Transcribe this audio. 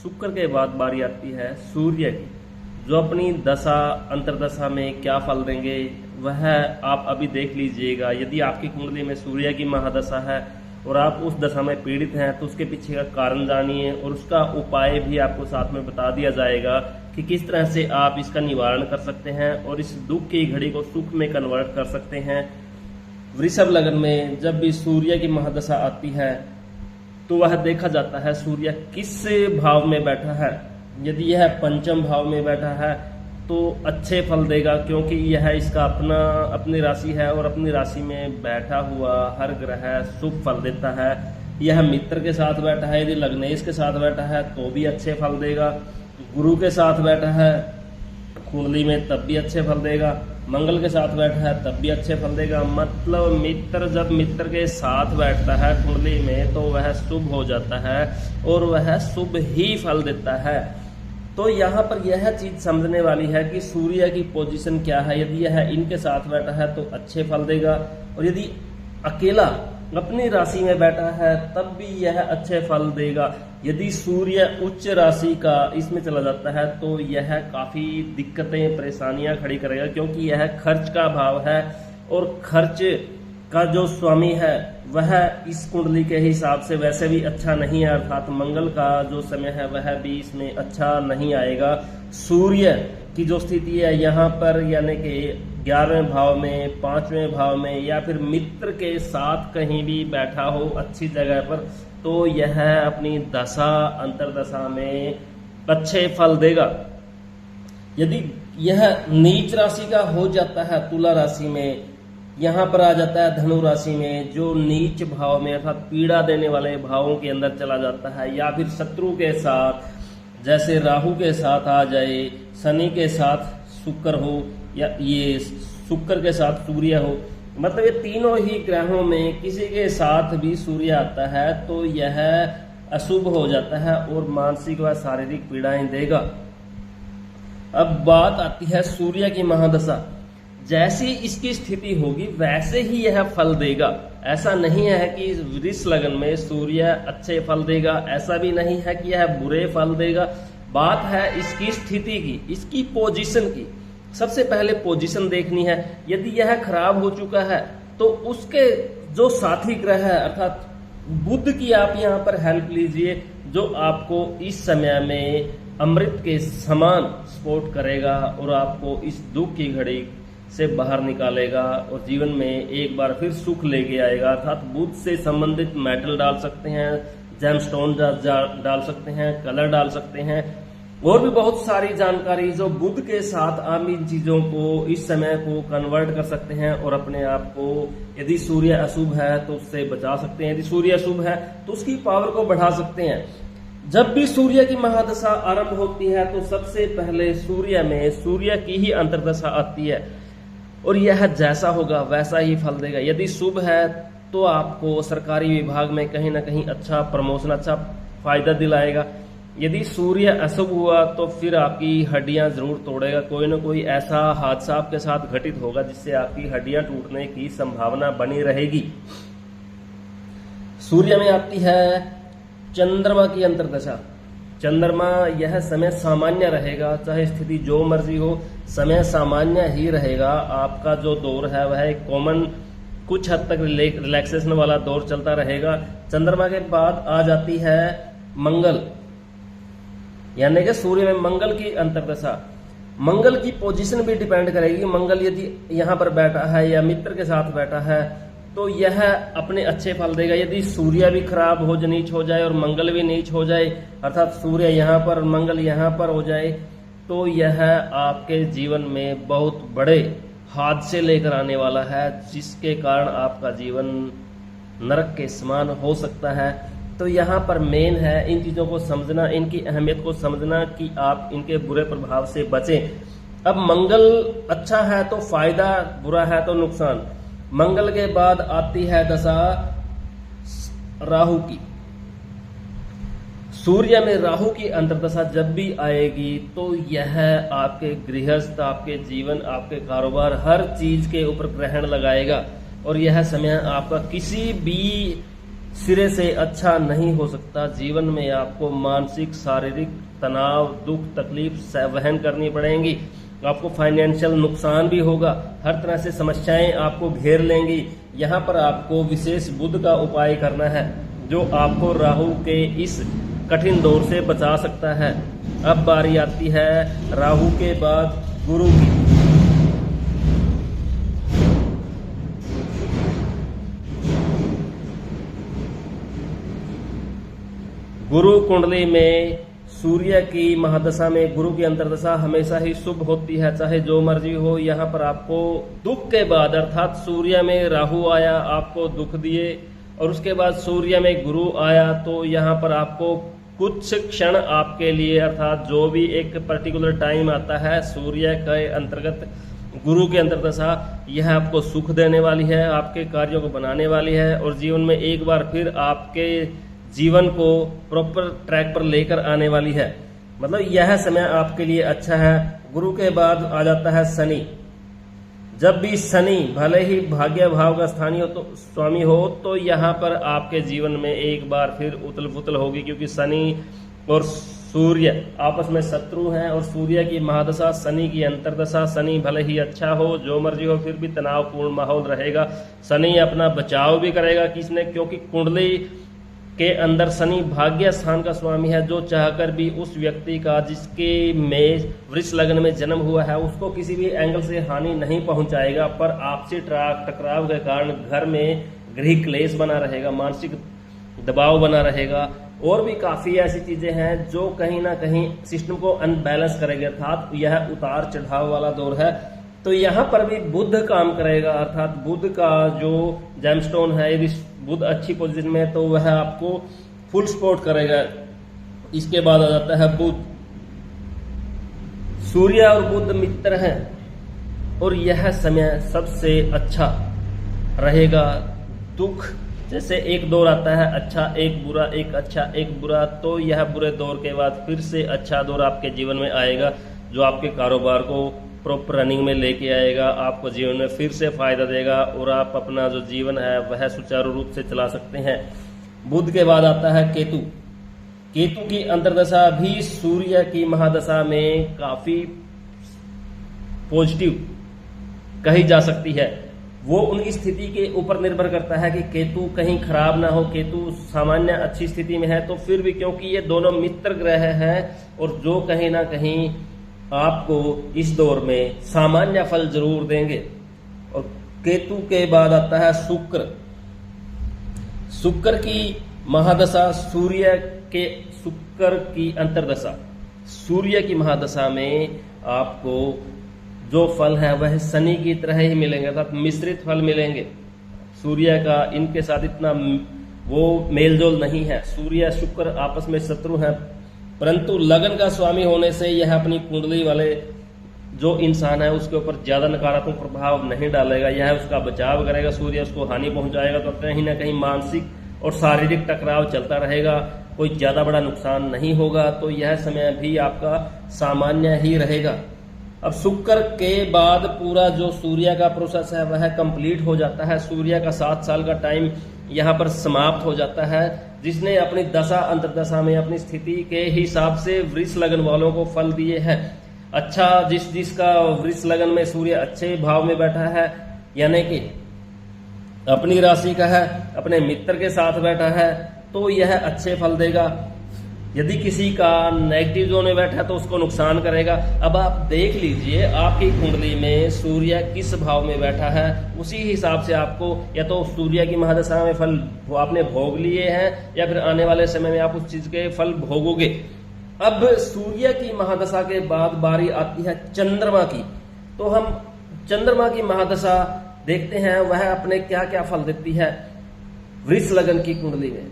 शुक्र के बाद बारी आती है सूर्य की, जो अपनी दशा अंतरदशा में क्या फल देंगे वह आप अभी देख लीजिएगा। यदि आपकी कुंडली में सूर्य की महादशा है और आप उस दशा में पीड़ित हैं तो उसके पीछे का कारण जानिए और उसका उपाय भी आपको साथ में बता दिया जाएगा कि किस तरह से आप इसका निवारण कर सकते हैं और इस दुख की घड़ी को सुख में कन्वर्ट कर सकते हैं। वृषभ लग्न में जब भी सूर्य की महादशा आती है तो वह देखा जाता है सूर्य किस भाव में बैठा है। यदि यह पंचम भाव में बैठा है तो अच्छे फल देगा, क्योंकि यह इसका अपनी राशि है और अपनी राशि में बैठा हुआ हर ग्रह शुभ फल देता है। यह मित्र के साथ बैठा है, यदि लग्नेश के साथ बैठा है तो भी अच्छे फल देगा। गुरु के साथ बैठा है कुंडली में तब भी अच्छे फल देगा। मंगल के साथ बैठा है तब भी अच्छे फल देगा। मतलब मित्र जब मित्र के साथ बैठता है कुंडली में तो वह शुभ हो जाता है और वह शुभ ही फल देता है। तो यहाँ पर यह चीज समझने वाली है कि सूर्य की पोजीशन क्या है। यदि यह इनके साथ बैठा है तो अच्छे फल देगा और यदि अकेला अपनी राशि में बैठा है तब भी यह अच्छे फल देगा। यदि सूर्य उच्च राशि का इसमें चला जाता है तो यह काफी दिक्कतें परेशानियां खड़ी करेगा, क्योंकि यह खर्च का भाव है और खर्च का जो स्वामी है वह इस कुंडली के हिसाब से वैसे भी अच्छा नहीं है, अर्थात मंगल का जो समय है वह भी इसमें अच्छा नहीं आएगा। सूर्य की जो स्थिति है यहाँ पर यानी कि 11वें भाव में, 5वें भाव में या फिर मित्र के साथ कहीं भी बैठा हो अच्छी जगह पर तो यह अपनी दशा अंतरदशा में अच्छे फल देगा। यदि यह नीच राशि का हो जाता है तुला राशि में, यहाँ पर आ जाता है धनु राशि में, जो नीच भाव में अर्थात पीड़ा देने वाले भावों के अंदर चला जाता है, या फिर शत्रु के साथ जैसे राहु के साथ आ जाए, शनि के साथ शुक्र हो या ये शुक्र के साथ सूर्य हो, मतलब ये तीनों ही ग्रहों में किसी के साथ भी सूर्य आता है तो यह अशुभ हो जाता है और मानसिक व शारीरिक पीड़ाएं देगा। अब बात आती है सूर्य की महादशा। जैसी इसकी स्थिति होगी वैसे ही यह फल देगा। ऐसा नहीं है कि वृष लग्न में सूर्य अच्छे फल देगा, ऐसा भी नहीं है कि यह बुरे फल देगा। बात है इसकी स्थिति की, इसकी पोजीशन की। सबसे पहले पोजीशन देखनी है। यदि यह खराब हो चुका है तो उसके जो साथी ग्रह है अर्थात बुध की आप यहाँ पर हेल्प लीजिए, जो आपको इस समय में अमृत के समान सपोर्ट करेगा और आपको इस दुख की घड़ी से बाहर निकालेगा और जीवन में एक बार फिर सुख लेके आएगा। अर्थात बुध से संबंधित मेटल डाल सकते हैं, जेमस्टोन डाल सकते हैं, कलर डाल सकते हैं और भी बहुत सारी जानकारी जो बुध के साथ आप इन चीजों को इस समय को कन्वर्ट कर सकते हैं और अपने आप को, यदि सूर्य अशुभ है तो उससे बचा सकते हैं, यदि सूर्य अशुभ है तो उसकी पावर को बढ़ा सकते हैं। जब भी सूर्य की महादशा आरंभ होती है तो सबसे पहले सूर्य में सूर्य की ही अंतर्दशा आती है और यह जैसा होगा वैसा ही फल देगा। यदि शुभ है तो आपको सरकारी विभाग में कहीं ना कहीं अच्छा प्रमोशन, अच्छा फायदा दिलाएगा। यदि सूर्य अशुभ हुआ तो फिर आपकी हड्डियां जरूर तोड़ेगा, कोई ना कोई ऐसा हादसा आपके साथ घटित होगा जिससे आपकी हड्डियां टूटने की संभावना बनी रहेगी। सूर्य में आती है चंद्रमा की अंतर्दशा। चंद्रमा यह समय सामान्य रहेगा, चाहे स्थिति जो मर्जी हो, समय सामान्य ही रहेगा। आपका जो दौर है वह एक कॉमन कुछ हद तक रिलैक्सेशन वाला दौर चलता रहेगा। चंद्रमा के बाद आ जाती है मंगल, यानी कि सूर्य में मंगल की अंतर्दशा। मंगल की पोजीशन भी डिपेंड करेगी। मंगल यदि यहाँ पर बैठा है या मित्र के साथ बैठा है तो यह अपने अच्छे फल देगा। यदि सूर्य भी खराब हो, नीच हो जाए और मंगल भी नीच हो जाए, अर्थात सूर्य यहाँ पर मंगल यहाँ पर हो जाए तो यह आपके जीवन में बहुत बड़े हादसे लेकर आने वाला है, जिसके कारण आपका जीवन नरक के समान हो सकता है। तो यहाँ पर मेन है इन चीजों को समझना, इनकी अहमियत को समझना कि आप इनके बुरे प्रभाव से बचें। अब मंगल अच्छा है तो फायदा, बुरा है तो नुकसान। मंगल के बाद आती है दशा राहु की। सूर्य में राहु की अंतर्दशा जब भी आएगी तो यह आपके गृहस्थ, आपके जीवन, आपके कारोबार, हर चीज के ऊपर ग्रहण लगाएगा और यह समय आपका किसी भी सिरे से अच्छा नहीं हो सकता। जीवन में आपको मानसिक शारीरिक तनाव, दुख, तकलीफ वहन करनी पड़ेंगी। आपको फाइनेंशियल नुकसान भी होगा। हर तरह से समस्याएं आपको घेर लेंगी। यहाँ पर आपको विशेष बुध का उपाय करना है, जो आपको राहु के इस कठिन दौर से बचा सकता है। अब बारी आती है राहु के बाद गुरु की। गुरु कुंडली में सूर्य की महादशा में गुरु की अंतर्दशा हमेशा ही शुभ होती है, चाहे जो मर्जी हो। यहाँ पर आपको दुख के बाद, अर्थात सूर्य में राहु आया, आपको दुख दिए, और उसके बाद सूर्य में गुरु आया, तो यहाँ पर आपको कुछ क्षण आपके लिए, अर्थात जो भी एक पर्टिकुलर टाइम आता है सूर्य के अंतर्गत गुरु की अंतर्दशा, यह आपको सुख देने वाली है, आपके कार्यों को बनाने वाली है, और जीवन में एक बार फिर आपके जीवन को प्रॉपर ट्रैक पर लेकर आने वाली है। मतलब यह समय आपके लिए अच्छा है। गुरु के बाद आ जाता है शनि। जब भी शनि भले ही भाग्य भाव का स्थानीय हो तो स्वामी हो, तो यहाँ पर आपके जीवन में एक बार फिर उथल पुथल होगी, क्योंकि शनि और सूर्य आपस में शत्रु हैं, और सूर्य की महादशा, शनि की अंतर्दशा। शनि भले ही अच्छा हो, जो मर्जी हो, फिर भी तनावपूर्ण माहौल रहेगा। शनि अपना बचाव भी करेगा किसने, क्योंकि कुंडली के अंदर शनि भाग्य स्थान का स्वामी है, जो चाहकर भी उस व्यक्ति का, जिसके में वृष लग्न में जन्म हुआ है, उसको किसी भी एंगल से हानि नहीं पहुंचाएगा। पर आपसे टकराव के कारण घर में गृह क्लेश बना रहेगा, मानसिक दबाव बना रहेगा, और भी काफी ऐसी चीजें हैं जो कहीं ना कहीं सिस्टम को अनबैलेंस करेगी। अर्थात यह उतार चढ़ाव वाला दौर है। तो यहाँ पर भी बुध काम करेगा, अर्थात बुध का जो जेमस्टोन है, यदि बुध अच्छी पोजीशन में है तो वह आपको फुल सपोर्ट करेगा। इसके बाद आ जाता है बुध। सूर्य और बुध मित्र हैं, और यह समय सबसे अच्छा रहेगा। दुख जैसे एक दौर आता है, अच्छा एक बुरा, एक अच्छा एक बुरा, तो यह बुरे दौर के बाद फिर से अच्छा दौर आपके जीवन में आएगा, जो आपके कारोबार को प्रॉपर रनिंग में लेके आएगा, आपको जीवन में फिर से फायदा देगा, और आप अपना जो जीवन है वह सुचारू रूप से चला सकते हैं। बुध के बाद आता है केतु। केतु की अंतर्दशा भी सूर्य की महादशा में काफी पॉजिटिव कही जा सकती है। वो उनकी स्थिति के ऊपर निर्भर करता है कि केतु कहीं खराब ना हो। केतु सामान्य अच्छी स्थिति में है तो फिर भी, क्योंकि ये दोनों मित्र ग्रह हैं, और जो कहीं ना कहीं आपको इस दौर में सामान्य फल जरूर देंगे। और केतु के बाद आता है शुक्र। शुक्र की महादशा, शुक्र की अंतर्दशा, सूर्य की महादशा में आपको जो फल है वह शनि की तरह ही मिलेंगे, अर्थात मिश्रित फल मिलेंगे। सूर्य का इनके साथ इतना वो मेलजोल नहीं है। सूर्य शुक्र आपस में शत्रु हैं, परंतु लगन का स्वामी होने से यह अपनी कुंडली वाले जो इंसान है उसके ऊपर ज्यादा नकारात्मक प्रभाव नहीं डालेगा। यह उसका बचाव करेगा। सूर्य उसको हानि पहुंचाएगा तो कहीं ना कहीं मानसिक और शारीरिक टकराव चलता रहेगा, कोई ज्यादा बड़ा नुकसान नहीं होगा। तो यह समय भी आपका सामान्य ही रहेगा। अब शुक्र के बाद पूरा जो सूर्य का प्रोसेस है वह कंप्लीट हो जाता है। सूर्य का 7 साल का टाइम यहाँ पर समाप्त हो जाता है। जिसने अपनी दशा अंतर्दशा में अपनी स्थिति के हिसाब से वृष लगन वालों को फल दिए हैं। अच्छा, जिसका वृष लगन में सूर्य अच्छे भाव में बैठा है, यानी कि अपनी राशि का है, अपने मित्र के साथ बैठा है, तो यह अच्छे फल देगा। यदि किसी का नेगेटिव जोन में बैठा है तो उसको नुकसान करेगा। अब आप देख लीजिए आपकी कुंडली में सूर्य किस भाव में बैठा है, उसी हिसाब से आपको या तो सूर्य की महादशा में फल आपने भोग लिए हैं या फिर आने वाले समय में आप उस चीज के फल भोगोगे। अब सूर्य की महादशा के बाद बारी आती है चंद्रमा की। तो हम चंद्रमा की महादशा देखते हैं वह अपने क्या क्या फल देती है वृष लगन की कुंडली में।